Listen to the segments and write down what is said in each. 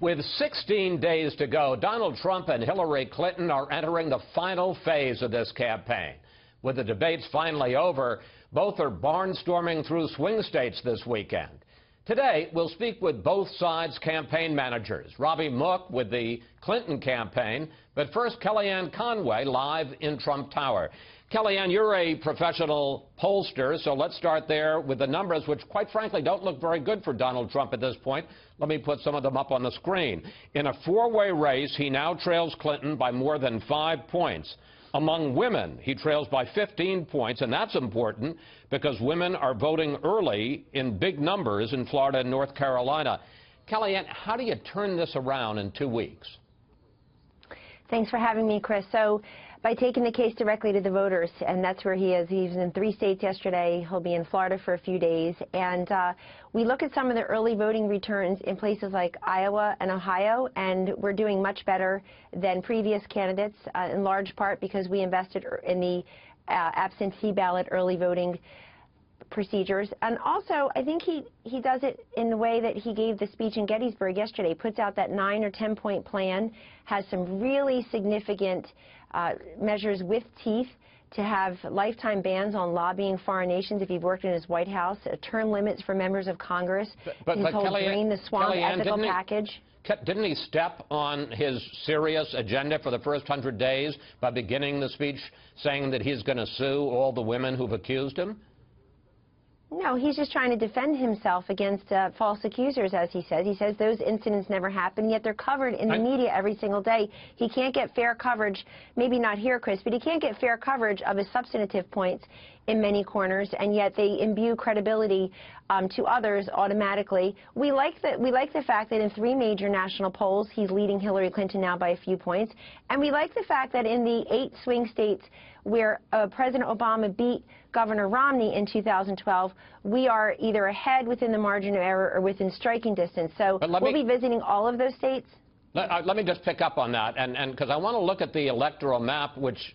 With 16 days to go, Donald Trump and Hillary Clinton are entering the final phase of this campaign. With the debates finally over, both are barnstorming through swing states this weekend. Today, we'll speak with both sides' campaign managers. Robbie Mook with the Clinton campaign, but first, Kellyanne Conway live in Trump Tower. Kellyanne, you're a professional pollster, so let's start there with the numbers, which quite frankly don't look very good for Donald Trump at this point. Let me put some of them up on the screen. In a four-way race, he now trails Clinton by more than 5 points. Among women, he trails by 15 points, and that's important because women are voting early in big numbers in Florida and North Carolina. Kellyanne, how do you turn this around in 2 weeks? Thanks for having me, Chris. So, by taking the case directly to the voters, and that's where he is. He was in 3 states yesterday. He'll be in Florida for a few days. And we look at some of the early voting returns in places like Iowa and Ohio, and we're doing much better than previous candidates, in large part because we invested in the absentee ballot early voting procedures. And also, I think he does it in the way that he gave the speech in Gettysburg yesterday, puts out that 9 or 10 point plan, has some really significant measures with teeth to have lifetime bans on lobbying foreign nations if you've worked in his White House, term limits for members of Congress, his whole Drain the Swamp ethical package. Didn't he step on his serious agenda for the first 100 days by beginning the speech saying that he's going to sue all the women who've accused him? No, he's just trying to defend himself against false accusers, as he says. He says those incidents never happened, yet they're covered in the media every single day. He can't get fair coverage, maybe not here, Chris, but he can't get fair coverage of his substantive points in many corners, and yet they imbue credibility to others automatically. We like the fact that in 3 major national polls, he's leading Hillary Clinton now by a few points, and we like the fact that in the 8 swing states where President Obama beat Governor Romney in 2012, we are either ahead within the margin of error or within striking distance. So we'll be visiting all of those states. Let me just pick up on that, and because I want to look at the electoral map, which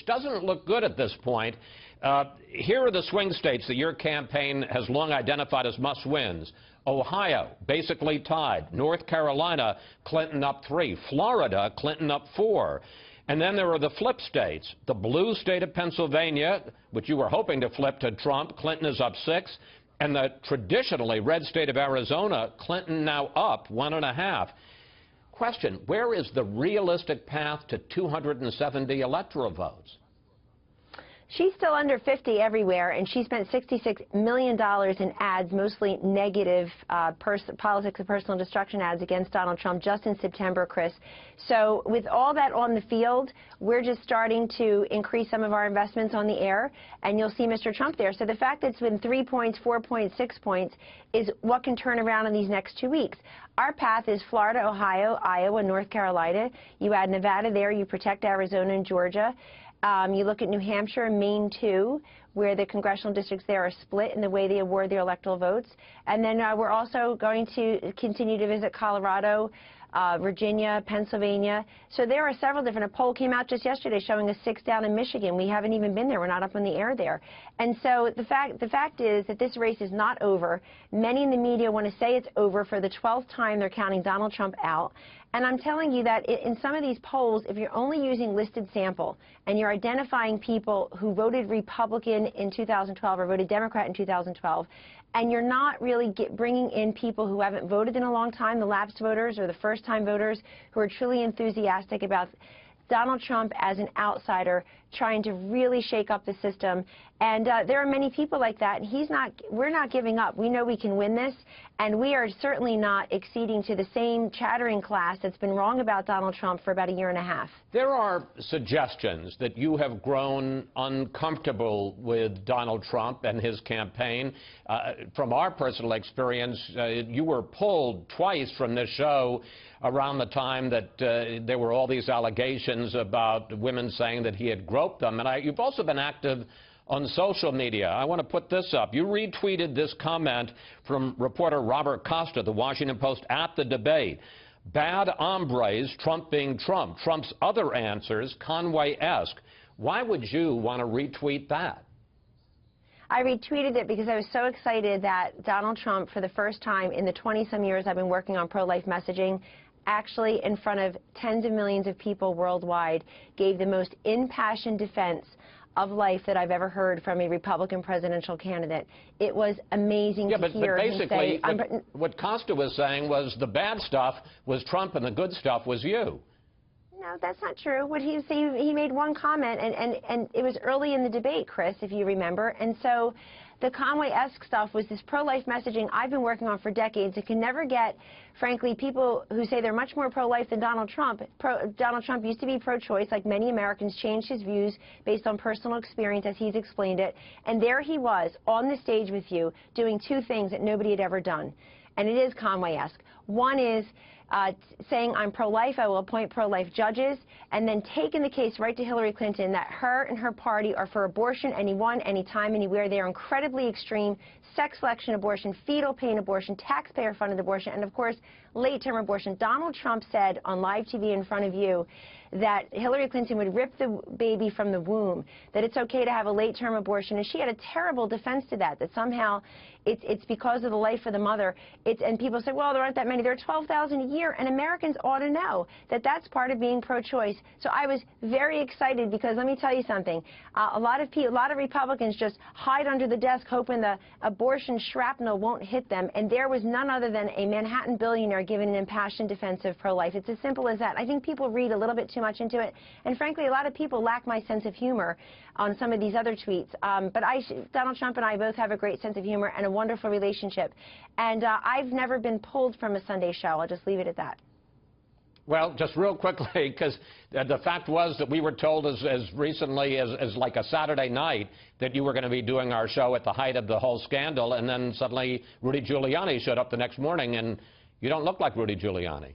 doesn't look good at this point. Here are the swing states that your campaign has long identified as must-wins. Ohio, basically tied. North Carolina, Clinton up 3. Florida, Clinton up 4. And then there are the flip states. The blue state of Pennsylvania, which you were hoping to flip to Trump, Clinton is up 6. And the traditionally red state of Arizona, Clinton now up 1.5. Question, where is the realistic path to 270 electoral votes? She's still under 50 everywhere, and she spent $66 million in ads, mostly negative politics of personal destruction ads against Donald Trump just in September, Chris. So with all that on the field, we're just starting to increase some of our investments on the air, and you'll see Mr. Trump there. So the fact that it's been 3 points, 4 points, 6 points is what can turn around in these next 2 weeks. Our path is Florida, Ohio, Iowa, North Carolina. You add Nevada there, you protect Arizona and Georgia. You look at New Hampshire and Maine, too, where the congressional districts there are split in the way they award their electoral votes. And then we're also going to continue to visit Colorado, Virginia, Pennsylvania. So there are several different. A poll came out just yesterday showing us 6 down in Michigan. We haven't even been there. We're not up in the air there. And so the fact is that this race is not over. Many in the media want to say it's over. For the 12th time, they're counting Donald Trump out. And I'm telling you that in some of these polls, if you're only using listed sample and you're identifying people who voted Republican in 2012 or voted Democrat in 2012, and you're not really bringing in people who haven't voted in a long time, the lapsed voters or the first-time voters who are truly enthusiastic about Donald Trump as an outsider trying to really shake up the system. And there are many people like that. We're not giving up. We know we can win this, and we are certainly not acceding to the same chattering class that's been wrong about Donald Trump for about a year and a half. There are suggestions that you have grown uncomfortable with Donald Trump and his campaign. From our personal experience, you were pulled twice from this show around the time that there were all these allegations about women saying that he had groped them. And you've also been active on social media. I want to put this up. You retweeted this comment from reporter Robert Costa, The Washington Post, at the debate. Bad hombres, Trump being Trump. Trump's other answers, Conway-esque. Why would you want to retweet that? I retweeted it because I was so excited that Donald Trump, for the first time in the 20-some years I've been working on pro-life messaging, actually, in front of tens of millions of people worldwide, gave the most impassioned defense of life that I've ever heard from a Republican presidential candidate. It was amazing to hear him say. Yeah, but basically, what Costa was saying was the bad stuff was Trump and the good stuff was you. No, that's not true. What he was saying, he made one comment, and it was early in the debate, Chris, if you remember. And so the Conway-esque stuff was this pro-life messaging I've been working on for decades. It can never get, frankly, people who say they're much more pro-life than Donald Trump. Donald Trump used to be pro-choice, like many Americans, changed his views based on personal experience, as he's explained it. And there he was, on the stage with you, doing two things that nobody had ever done. And it is Conway-esque. One is saying, I'm pro-life, I will appoint pro-life judges, and then taking the case right to Hillary Clinton that her and her party are for abortion anyone, anytime, anywhere. They are incredibly extreme. Sex selection abortion, fetal pain abortion, taxpayer-funded abortion, and, of course, late-term abortion. Donald Trump said on live TV in front of you that Hillary Clinton would rip the baby from the womb, that it's okay to have a late-term abortion, and she had a terrible defense to that, that somehow it's because of the life of the mother. And people say, well, there aren't that many. There are 12,000 a year, and Americans ought to know that that's part of being pro-choice. So I was very excited because, let me tell you something, a lot of Republicans just hide under the desk hoping the abortion shrapnel won't hit them, and there was none other than a Manhattan billionaire giving an impassioned defense of pro-life. It's as simple as that. I think people read a little bit too much into it, and frankly, a lot of people lack my sense of humor on some of these other tweets. But Donald Trump and I both have a great sense of humor and a wonderful relationship. And I've never been pulled from a Sunday show. I'll just leave it at that. Well, just real quickly, because the fact was that we were told as recently as like a Saturday night that you were going to be doing our show at the height of the whole scandal, and then suddenly Rudy Giuliani showed up the next morning, and you don't look like Rudy Giuliani.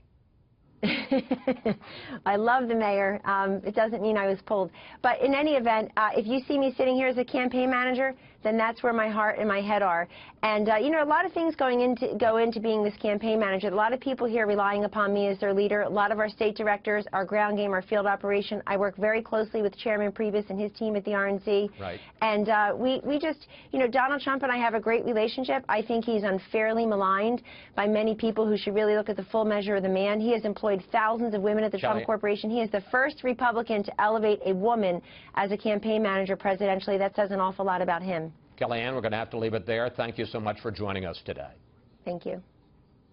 I love the mayor. It doesn't mean I was pulled. But in any event, if you see me sitting here as a campaign manager, then that's where my heart and my head are. And, you know, a lot of things go into being this campaign manager. A lot of people here relying upon me as their leader. A lot of our state directors, our ground game, our field operation. I work very closely with Chairman Priebus and his team at the RNC. Right. And we just, you know, Donald Trump and I have a great relationship. I think he's unfairly maligned by many people who should really look at the full measure of the man. He has employed thousands of women at the Trump Corporation. He is the first Republican to elevate a woman as a campaign manager presidentially. That says an awful lot about him. Kellyanne, we're going to have to leave it there. Thank you so much for joining us today. Thank you.